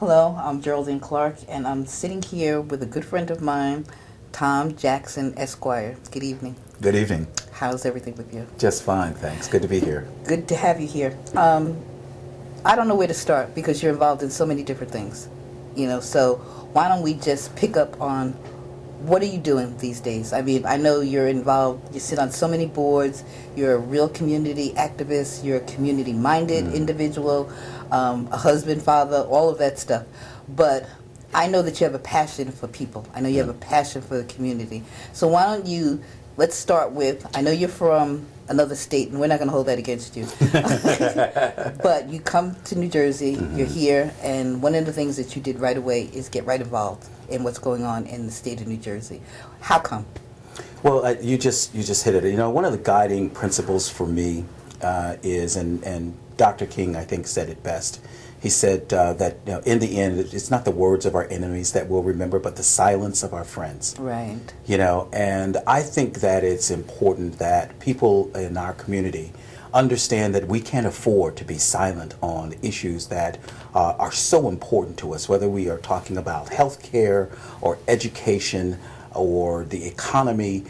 Hello, I'm Geraldine Clark, and I'm sitting here with a good friend of mine, Tom Jackson, Esquire. Good evening. Good evening. How's everything with you? Just fine, thanks. Good to be here. Good to have you here. I don't know where to start because you're involved in so many different things. So why don't we just pick up on what are you doing these days? I mean, I know you're involved, you sit on so many boards, you're a real community activist, you're a community-minded individual, a husband, father, all of that stuff. But I know that you have a passion for people. I know you have a passion for the community. So why don't you, let's start with, I know you're from another state, and we're not going to hold that against you. But you come to New Jersey, you're here, and one of the things that you did right away is get right involved in what's going on in the state of New Jersey. How come? Well, you just hit it. One of the guiding principles for me is, and Dr. King, I think, said it best. He said that in the end, it's not the words of our enemies that we'll remember, but the silence of our friends. Right. And I think that it's important that people in our community understand that we can't afford to be silent on issues that are so important to us, whether we are talking about health care or education or the economy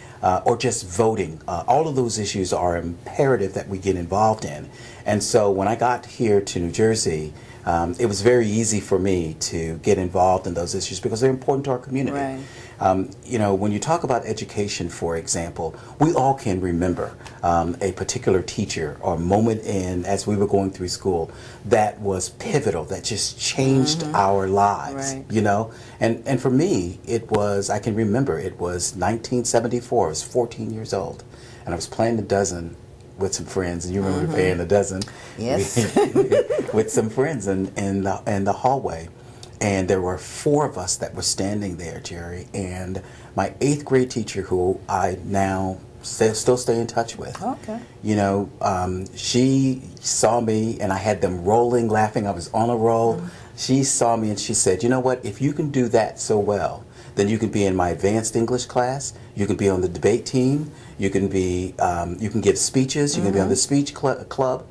or just voting. All of those issues are imperative that we get involved in. And so when I got here to New Jersey, it was very easy for me to get involved in those issues because they're important to our community. Right. When you talk about education, for example, we all can remember a particular teacher or moment as we were going through school that was pivotal, that just changed our lives, Right. And for me, I can remember, it was 1974, I was 14 years old, and I was playing the dozen with some friends, and you remember playing the dozen? Yes. With some friends in the hallway. And there were four of us that were standing there, Jerry, and my 8th grade teacher, who I now still stay in touch with. Okay. She saw me, and I had them rolling, laughing. I was on a roll. She saw me, and she said, "You know what? If you can do that so well, then you can be in my advanced English class. You can be on the debate team. You can give speeches. You can be on the speech club."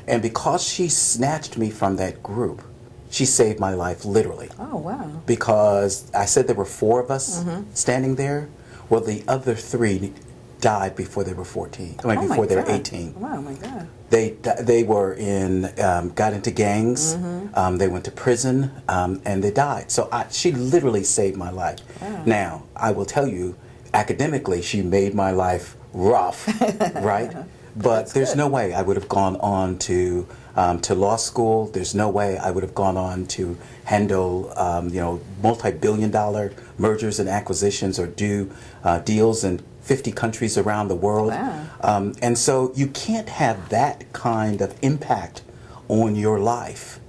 And because she snatched me from that group, she saved my life, literally. Oh, wow. Because I said there were 4 of us standing there. Well, the other 3 died before they were 14. Before they were 18. Wow, my God. They were got into gangs. They went to prison, and they died. So she literally saved my life. Wow. Now, I will tell you, academically, she made my life rough, right? But there's no way I would have gone on to law school. There's no way I would have gone on to handle multi-billion-dollar mergers and acquisitions or do deals in 50 countries around the world. Wow. And so you can't have that kind of impact on your life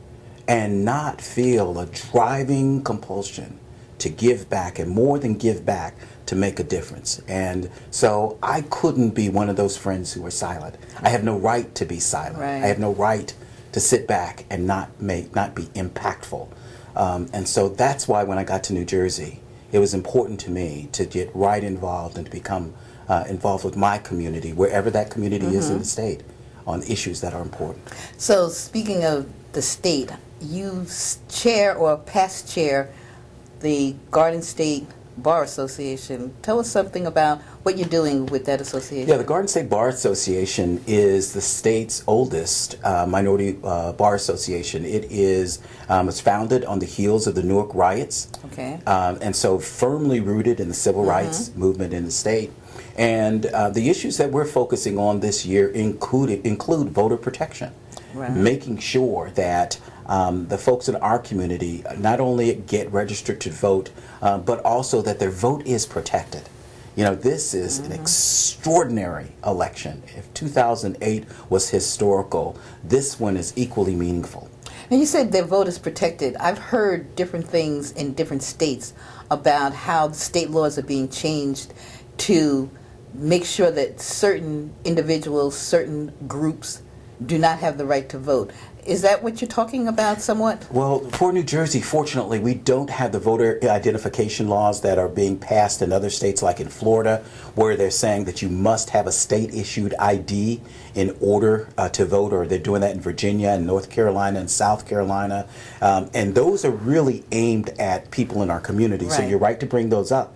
and not feel a driving compulsion to give back, and more than give back, to make a difference. And so I couldn't be one of those friends who are silent. I have no right to be silent. Right. I have no right to sit back and not be impactful. And so that's why when I got to New Jersey, it was important to me to get right involved and to become involved with my community, wherever that community is in the state, on issues that are important. So speaking of the state, you chair or past chair the Garden State Bar Association. Tell us something about what you're doing with that association. Yeah, the Garden State Bar Association is the state's oldest minority bar association. It is was founded on the heels of the Newark riots. Okay. And so firmly rooted in the civil rights movement in the state. And the issues that we're focusing on this year include voter protection. Right. Making sure that the folks in our community not only get registered to vote, but also that their vote is protected. This is an extraordinary election. If 2008 was historical, this one is equally meaningful. And you said their vote is protected. I've heard different things in different states about how the state laws are being changed to make sure that certain individuals, certain groups do not have the right to vote. Is that what you're talking about somewhat? Well, for New Jersey, fortunately, we don't have the voter identification laws that are being passed in other states, like in Florida, where they're saying that you must have a state-issued ID in order to vote, or they're doing that in Virginia and North Carolina and South Carolina. And those are really aimed at people in our community. Right. So you're right to bring those up.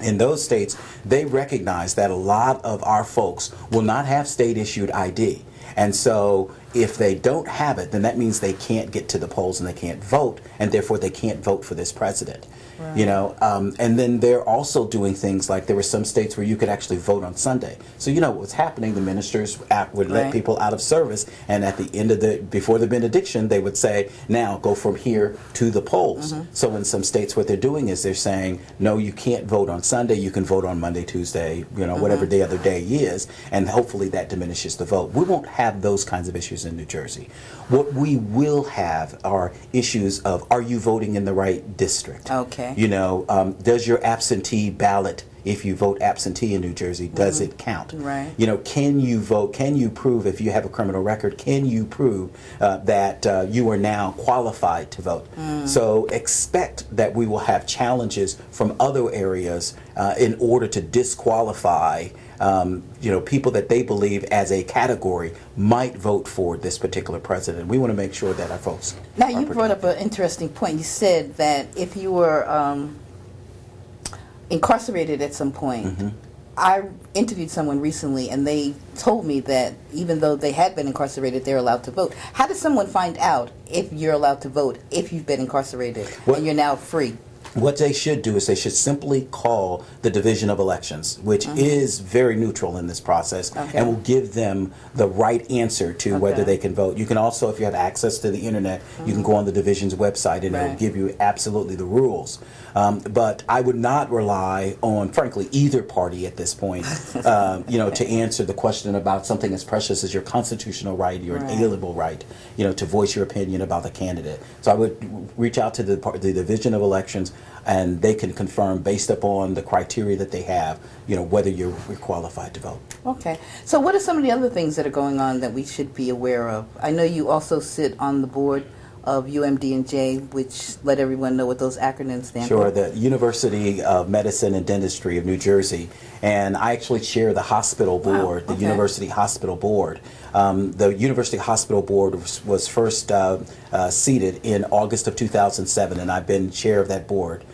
In those states, they recognize that a lot of our folks will not have state-issued ID. And so if they don't have it, then that means they can't get to the polls and they can't vote, and therefore they can't vote for this president. Right. You know, and then they're also doing things like there were some states where you could actually vote on Sunday. So you know what's happening, the ministers would let people out of service, and at the end of before the benediction, they would say, now go from here to the polls. So in some states what they're doing is they're saying, no, you can't vote on Sunday, you can vote on Monday, Tuesday, you know, whatever the other day is, and hopefully that diminishes the vote. We won't have those kinds of issues in New Jersey. What we will have are issues of, are you voting in the right district? Okay. You know, does your absentee ballot, if you vote absentee in New Jersey, does it count? Right. You know, can you vote, can you prove, if you have a criminal record, can you prove that you are now qualified to vote? So expect that we will have challenges from other areas in order to disqualify you know, people that they believe as a category might vote for this particular president. We want to make sure that our folks Now, you brought up an interesting point. You said that if you were incarcerated at some point, I interviewed someone recently, and they told me that even though they had been incarcerated, they're allowed to vote. How does someone find out if you're allowed to vote if you've been incarcerated and you're now free? What they should do is they should simply call the Division of Elections, which is very neutral in this process, and will give them the right answer to whether they can vote. You can also, if you have access to the internet, you can go on the Division's website, and it'll give you absolutely the rules. But I would not rely on, frankly, either party at this point, you know, to answer the question about something as precious as your constitutional right, your inalienable right, you know, to voice your opinion about the candidate. So I would reach out to the Division of Elections, and they can confirm based upon the criteria that they have, you know, whether you're qualified to vote. Okay. So what are some of the other things that are going on that we should be aware of? I know you also sit on the board of UMD&J, which let everyone know what those acronyms stand for. Sure, the University of Medicine and Dentistry of New Jersey. And I actually chair the hospital board, the University Hospital Board. The University Hospital Board was first seated in August of 2007, and I've been chair of that board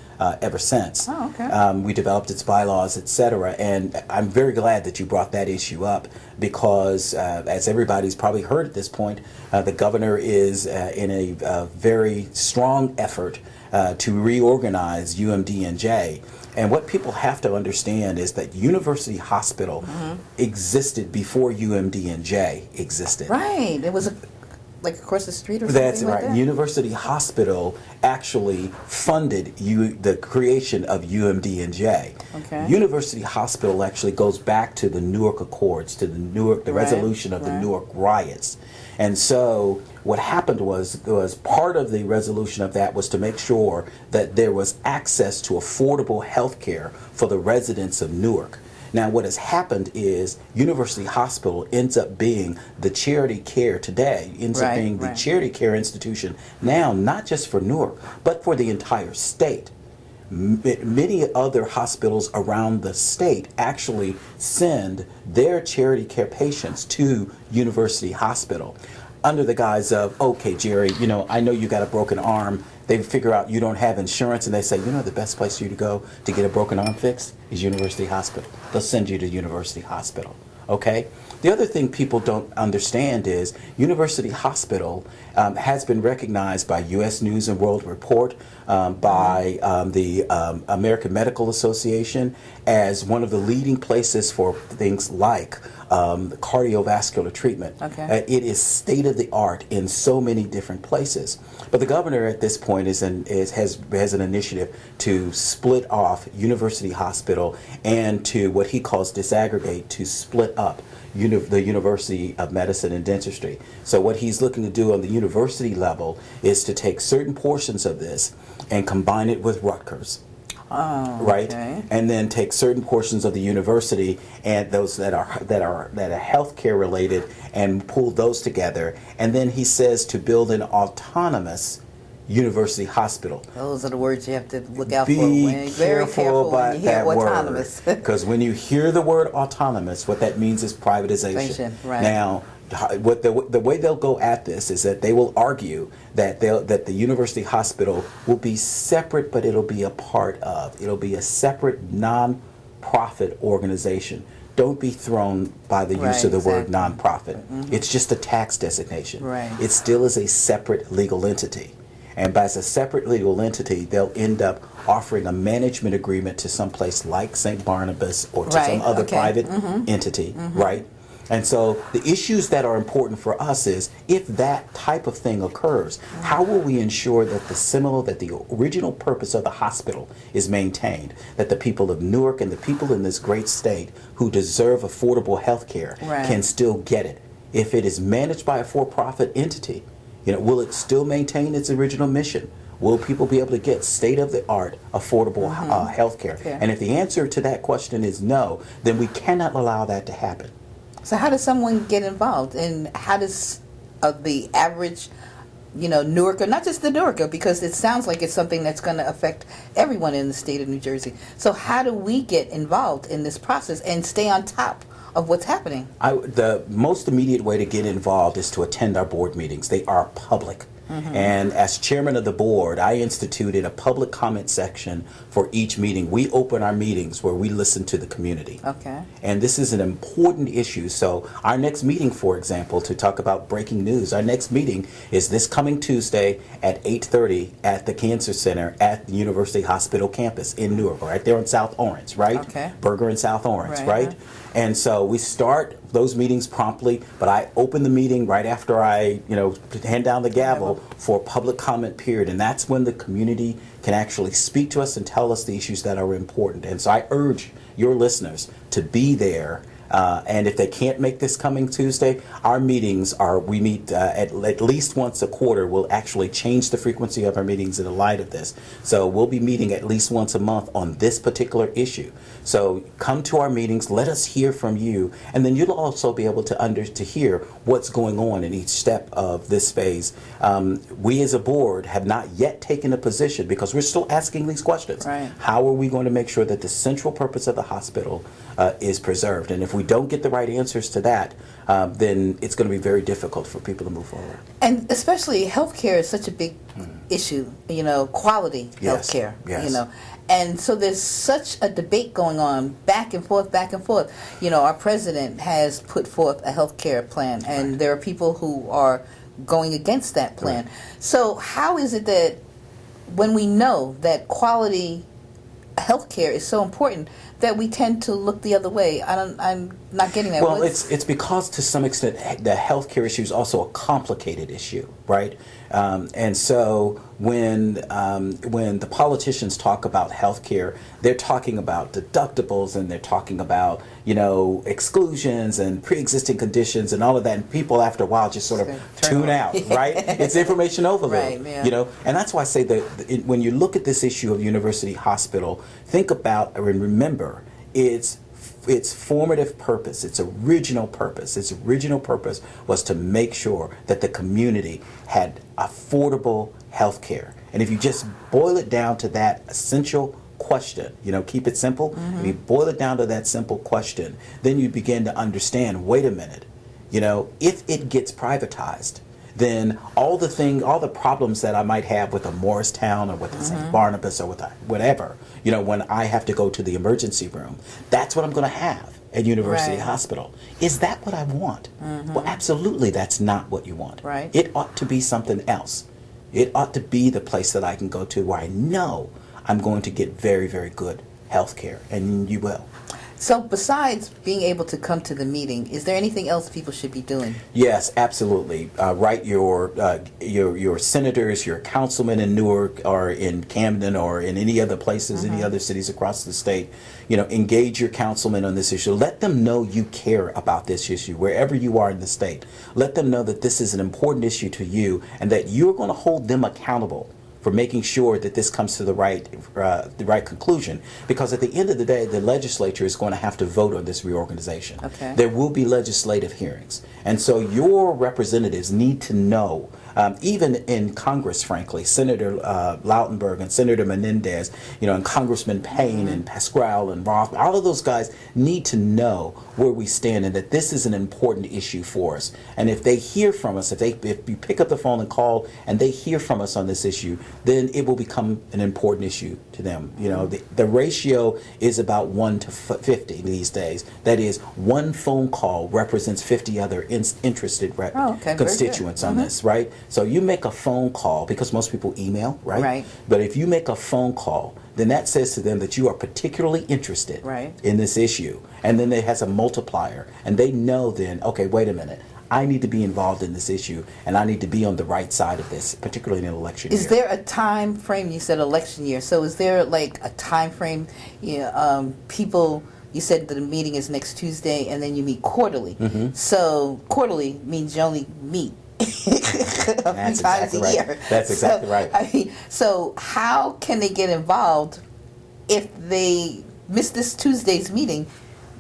ever since. Oh, okay. We developed its bylaws, etc. And I'm very glad that you brought that issue up because, as everybody's probably heard at this point, the governor is in a very strong effort to reorganize UMD&J. And what people have to understand is that University Hospital existed before UMD&J existed. Right. It was like across the street or something. That's right. That? University Hospital actually funded the creation of UMD&J. Okay. University Hospital actually goes back to the Newark Accords, to the resolution of the Newark riots. And so what happened was part of the resolution of that was to make sure that there was access to affordable health care for the residents of Newark. Now, what has happened is University Hospital ends up being the charity care today, ends up being the charity care institution now, not just for Newark, but for the entire state. Many other hospitals around the state actually send their charity care patients to University Hospital under the guise of, okay, Jerry, you know, I know you got a broken arm. They figure out you don't have insurance, and they say, you know, the best place for you to go to get a broken arm fixed is University Hospital. They'll send you to University Hospital, okay? The other thing people don't understand is University Hospital has been recognized by U.S. News and World Report, by the American Medical Association as one of the leading places for things like cardiovascular treatment. Okay. It is state of the art in so many different places. But the governor at this point has an initiative to split off University Hospital and to what he calls disaggregate, to split up the University of Medicine and Dentistry. So what he's looking to do on the university level is to take certain portions of this and combine it with Rutgers. Oh, right? okay. And then take certain portions of the university and those that are healthcare related and pull those together. And then he says to build an autonomous university hospital. Those are the words you have to look out for. Be Very careful when you hear that word, autonomous. because when you hear the word autonomous, what that means is privatization. Right. Now, what the way they'll go at this is that they will argue that the university hospital will be separate, but it'll be a separate non-profit organization. Don't be thrown by the use of the word nonprofit. It's just a tax designation. Right. It still is a separate legal entity. And as a separate legal entity, they'll end up offering a management agreement to some place like St. Barnabas or to some other private entity, right? And so the issues that are important for us is, if that type of thing occurs, how will we ensure that the original purpose of the hospital is maintained, that the people of Newark and the people in this great state who deserve affordable health care can still get it? If it is managed by a for-profit entity, will it still maintain its original mission? Will people be able to get state-of-the-art, affordable health care? And if the answer to that question is no, then we cannot allow that to happen. So how does someone get involved? And how does the average, Newarker, not just the Newarker, because it sounds like it's something that's going to affect everyone in the state of New Jersey. So how do we get involved in this process and stay on top of what's happening? The most immediate way to get involved is to attend our board meetings. They are public. And as chairman of the board, I instituted a public comment section for each meeting. We open our meetings where we listen to the community. Okay. And this is an important issue. So our next meeting, for example, to talk about breaking news, our next meeting is this coming Tuesday at 8:30 at the Cancer Center at the University Hospital campus in Newark, right there in South Orange, right? Okay. Berger and South Orange, right? And so we start those meetings promptly, but I open the meeting right after I, hand down the gavel for a public comment period, and that's when the community can actually speak to us and tell us the issues that are important. And so I urge your listeners to be there. And if they can't make this coming Tuesday, our meetings we meet at least once a quarter. We'll actually change the frequency of our meetings in the light of this. So we'll be meeting at least once a month on this particular issue. So come to our meetings, let us hear from you, and then you'll also be able to hear what's going on in each step of this phase. We as a board have not yet taken a position because we're still asking these questions. Right. How are we going to make sure that the central purpose of the hospital is preserved? And if we don't get the right answers to that, then it's going to be very difficult for people to move forward. And especially healthcare is such a big issue, quality healthcare, And so there's such a debate going on back and forth. Our president has put forth a healthcare plan, and there are people who are going against that plan. So how is it that when we know that quality healthcare is so important that we tend to look the other way? I'm not getting that. Well, it's because to some extent the healthcare issue is also a complicated issue, right? And so when the politicians talk about healthcare, they're talking about deductibles and they're talking about exclusions and pre-existing conditions and all of that, and people after a while just sort of tune out, right? It's information overload, and that's why I say that when you look at this issue of University Hospital, think about and remember its formative purpose, its original purpose was to make sure that the community had affordable health care. And if you just boil it down to that essential question, keep it simple, if you boil it down to that simple question, then you begin to understand, wait a minute, if it gets privatized, then all the problems that I might have with a Morristown or with a St. Barnabas or with a whatever, when I have to go to the emergency room, that's what I'm going to have at University Hospital. Is that what I want? Well, absolutely that's not what you want. Right. It ought to be something else. It ought to be the place that I can go to where I know I'm going to get very, very good health care, and you will. So besides being able to come to the meeting, is there anything else people should be doing? Yes, absolutely. Write your senators, your councilmen in Newark or in Camden or in any other places, any other cities across the state. Engage your councilmen on this issue. Let them know you care about this issue wherever you are in the state. Let them know that this is an important issue to you and that you're going to hold them accountable for making sure that this comes to the right conclusion. Because at the end of the day, the legislature is going to have to vote on this reorganization. Okay. There will be legislative hearings, and so your representatives need to know. Even in Congress, frankly, Senator Lautenberg and Senator Menendez, and Congressman Payne and Pascrell and Roth, all of those guys need to know where we stand and that this is an important issue for us. And if they hear from us, if you pick up the phone and call and they hear from us on this issue, then it will become an important issue to them. The ratio is about 1 to 50 these days. That is, one phone call represents 50 other interested constituents on this, right? So you make a phone call, because most people email, right? Right. But if you make a phone call, then that says to them that you are particularly interested in this issue. And then it has a multiplier. And they know then, okay, wait a minute. I need to be involved in this issue, and I need to be on the right side of this, particularly in an election year. Is there a time frame? You said election year. So is there like a time frame? People, you said that the meeting is next Tuesday, and then you meet quarterly. So quarterly means you only meet a few times a year. That's exactly right. So how can they get involved if they miss this Tuesday's meeting?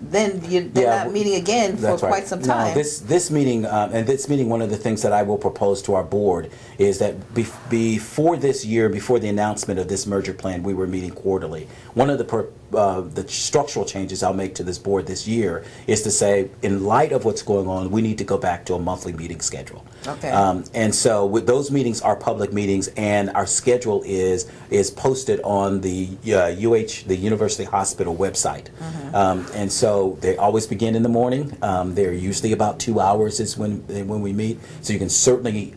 Then they're not meeting again for quite some time. No, this meeting, one of the things that I will propose to our board is that before this year, before the announcement of this merger plan, we were meeting quarterly. One of the structural changes I'll make to this board this year is to say, in light of what's going on, we need to go back to a monthly meeting schedule. Okay. And so with those meetings are public meetings, and our schedule is posted on the the University Hospital website. And so they always begin in the morning. They're usually about 2 hours is when we meet. So you can certainly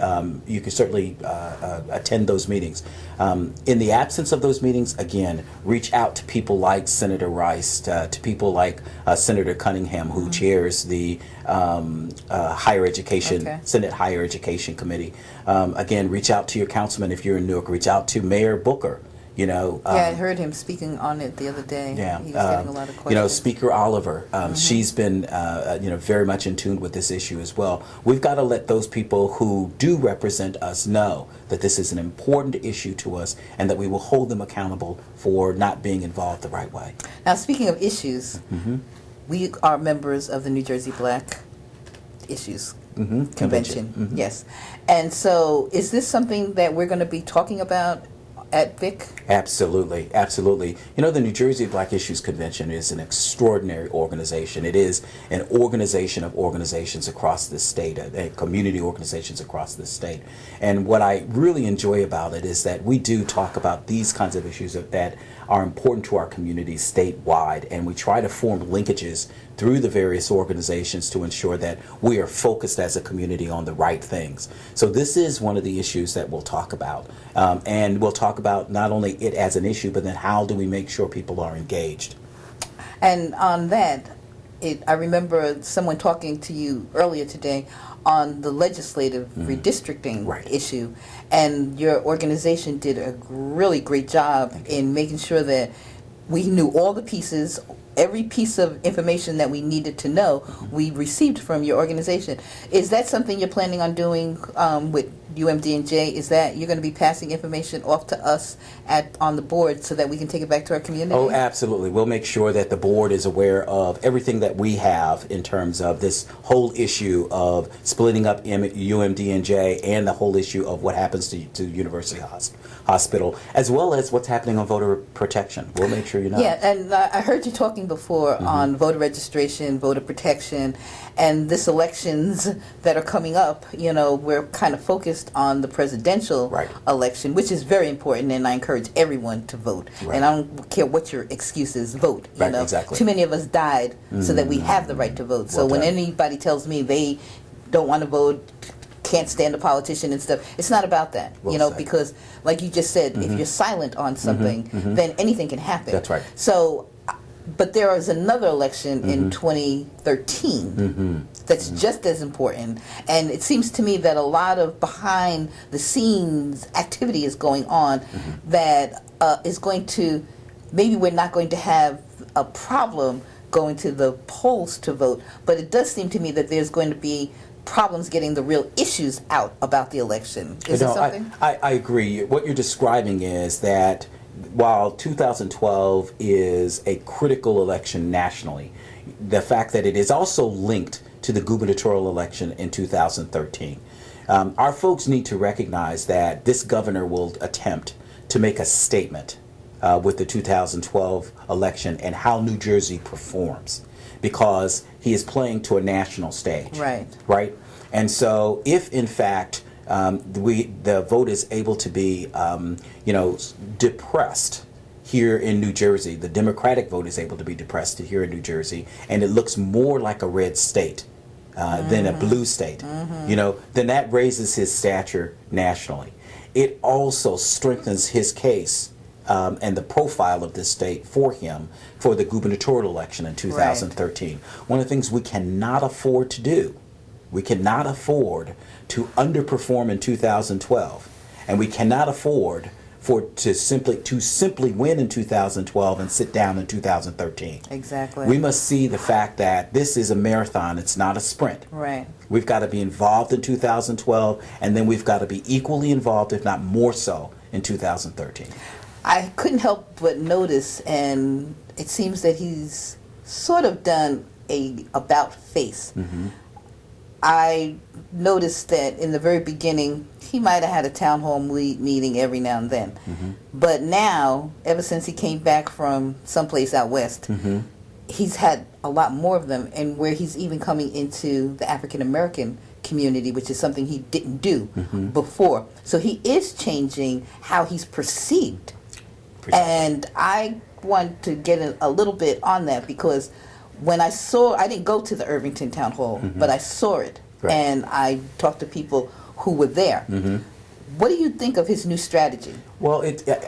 attend those meetings. In the absence of those meetings, again, reach out to people like Senator Rice, to people like Senator Cunningham, who chairs the higher education, Senate Higher Education Committee. Again, reach out to your councilman if you're in Newark. Reach out to Mayor Booker. I heard him speaking on it the other day. Yeah, he was getting a lot of questions. Speaker Oliver, she's been, very much in tune with this issue as well. We've got to let those people who do represent us know that this is an important issue to us, and that we will hold them accountable for not being involved the right way. Now, speaking of issues, we are members of the New Jersey Black Issues Convention. Yes, and so is this something that we're going to be talking about at VIC? Absolutely, absolutely. The New Jersey Black Issues Convention is an extraordinary organization. It is an organization of organizations across the state, community organizations across the state. And what I really enjoy about it is that we do talk about these kinds of issues that are important to our communities statewide, and we try to form linkages through the various organizations to ensure that we are focused as a community on the right things. So this is one of the issues that we'll talk about. And we'll talk about not only it as an issue, but then how do we make sure people are engaged. And on that, I remember someone talking to you earlier today on the legislative redistricting issue, and your organization did a really great job in making sure that we knew all the pieces. Every piece of information that we needed to know, we received from your organization. Is that something you're planning on doing with UMD&J? Is that you're going to be passing information off to us on the board so that we can take it back to our community? Oh, absolutely. We'll make sure that the board is aware of everything that we have in terms of this whole issue of splitting up UMD&J and the whole issue of what happens to University Hospital, as well as what's happening on voter protection. We'll make sure you know. Yeah, and I heard you talking before on voter registration, voter protection, and this elections that are coming up. We're kind of focused on the presidential election, which is very important, and I encourage everyone to vote. And I don't care what your excuse is, vote. Exactly. Too many of us died so that we have the right to vote. So when anybody tells me they don't want to vote, can't stand a politician and stuff, it's not about that. Because like you just said, if you're silent on something, then anything can happen. That's right. So, but there is another election in 2013 that's just as important, and it seems to me that a lot of behind the scenes activity is going on that is going to, maybe we're not going to have a problem going to the polls to vote, but it does seem to me that there's going to be problems getting the real issues out about the election. Is it something? I agree. What you're describing is that while 2012 is a critical election nationally, the fact that it is also linked to the gubernatorial election in 2013. Our folks need to recognize that this governor will attempt to make a statement with the 2012 election and how New Jersey performs, because he is playing to a national stage. Right? And so if, in fact, the vote is able to be, depressed here in New Jersey, the Democratic vote is able to be depressed here in New Jersey, and it looks more like a red state than a blue state, then that raises his stature nationally. It also strengthens his case and the profile of this state for him for the gubernatorial election in 2013. One of the things we cannot afford to do, we cannot afford to underperform in 2012, and we cannot afford to simply win in 2012 and sit down in 2013. Exactly. We must see the fact that this is a marathon, it's not a sprint. Right. We've got to be involved in 2012, and then we've got to be equally involved, if not more so, in 2013. I couldn't help but notice, and it seems that he's sort of done a about face. I noticed that in the very beginning, he might have had a town hall meeting every now and then. But now, ever since he came back from someplace out west, he's had a lot more of them, and where he's even coming into the African American community, which is something he didn't do before. So he is changing how he's perceived. And I want to get a little bit on that, because when I didn't go to the Irvington Town Hall, but I saw it, and I talked to people who were there. What do you think of his new strategy? Well,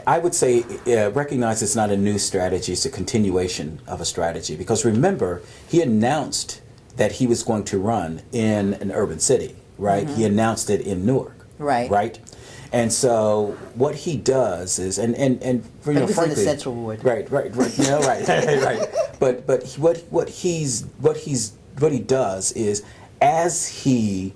I would say recognize it's not a new strategy, it's a continuation of a strategy. Because remember, he announced that he was going to run in an urban city, right? He announced it in Newark, right? And so what he does is, and for, he was frankly, in the Central Ward, right. But what he does is, as he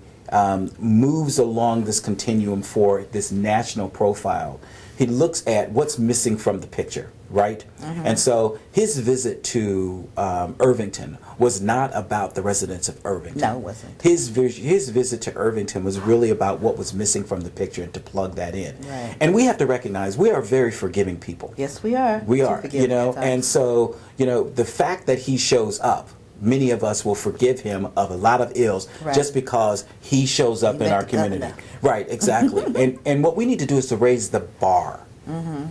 moves along this continuum for this national profile, he looks at what's missing from the picture, right? And so his visit to Irvington was not about the residents of Irvington. No, it wasn't. His visit to Irvington was really about what was missing from the picture and to plug that in. Right. And we have to recognize we are very forgiving people. Yes, we are. We are, and so, the fact that he shows up, many of us will forgive him of a lot of ills just because he shows up in our community. Right, exactly. and what we need to do is to raise the bar.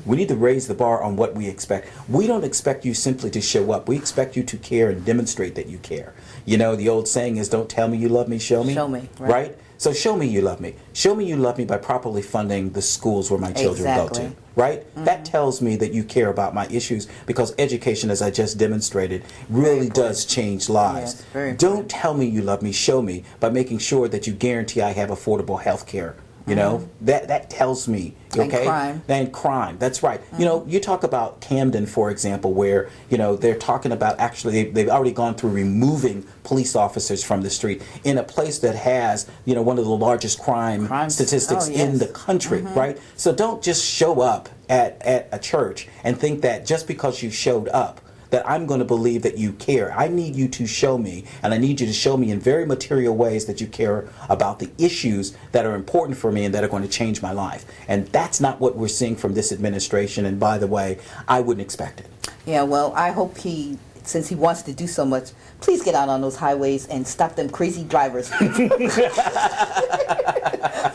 We need to raise the bar on what we expect. We don't expect you simply to show up. We expect you to care and demonstrate that you care. The old saying is, don't tell me you love me, show me. Show me, right? So show me you love me. Show me you love me by properly funding the schools where my children go to. Right? That tells me that you care about my issues, because education, as I just demonstrated, really does change lives. Yes, very Don't tell me you love me, show me by making sure that you guarantee I have affordable health care. That tells me, okay? And crime. That's right. You talk about Camden, for example, where, they're talking about actually they've already gone through removing police officers from the street in a place that has, one of the largest crime statistics in the country, right? So don't just show up at a church and think that just because you showed up that I'm going to believe that you care. I need you to show me, and I need you to show me in very material ways that you care about the issues that are important for me and that are going to change my life. And that's not what we're seeing from this administration. And by the way, I wouldn't expect it. Yeah, well, I hope since he wants to do so much, please get out on those highways and stop them crazy drivers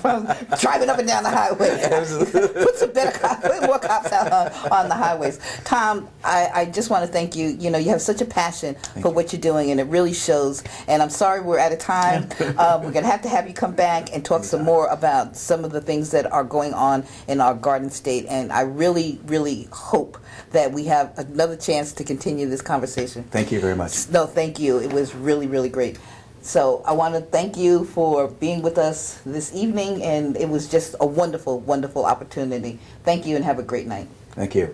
from driving up and down the highway. Put more cops out on the highways. Tom, I just want to thank you. You have such a passion for what you're doing, and it really shows. And I'm sorry we're out of time. We're going to have you come back and talk some more about some of the things that are going on in our Garden State. And I really, really hope that we have another chance to continue this conversation. Thank you very much. No, thank you. It was really, really great. So I want to thank you for being with us this evening, and it was just a wonderful, wonderful opportunity. Thank you, and have a great night. Thank you.